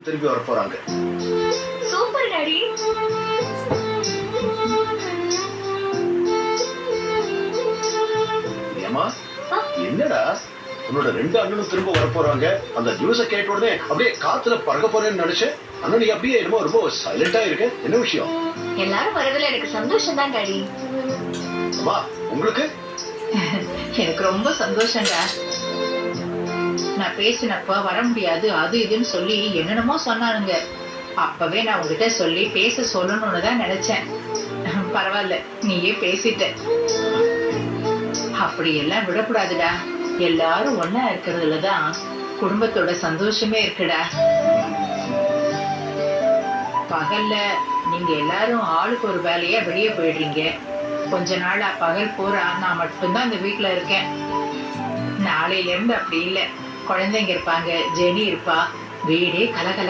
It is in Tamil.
திருப்பி வர போறாங்க. Super daddy. ஏமா என்னடா உன்னோட 2 அண்ணனும் திரும்ப வர போறாங்க. அந்த நியூஸை கேட்ட உடனே அப்படியே காத்துல பறக்க போறேன்னு நினைச்சேன். ஆனா நீ அப்படியே என்னமோ ரொம்ப சைலண்டா இருக்க. என்ன விஷயம்? எல்லாரும் வரதுல எனக்கு சந்தோஷம் தான் டாடி. அம்மா உங்களுக்கு? எனக்கு ரொம்ப சந்தோஷம்டா. நான் பேசினப்ப வர முடியாது அது இதுன்னு சொல்லி என்னென்னமோ சொன்னானுங்க. அப்பவே நான் உங்ககிட்ட சொல்லி பேச சொல்லணும்னு தான் நினைச்சேன். பரவாயில்ல, நீயே பேசிட்ட. அப்படி எல்லாம் விடக்கூடாதுடா. எல்லாரும் ஒன்னா இருக்கிறதுலதான் குடும்பத்தோட சந்தோஷமே இருக்குடா. பகல்ல நீங்க எல்லாரும் ஆளுக்கு ஒரு வேலையா வெளியே போயிடுறீங்க. கொஞ்ச நாளா பகல் போறா நான் மட்டும்தான் இந்த வீட்டுல இருக்கேன். நாளையில இருந்து அப்படி இல்லை. குழந்தைங்க இருப்பாங்க, ஜெனி இருப்பா, வீடே கலகல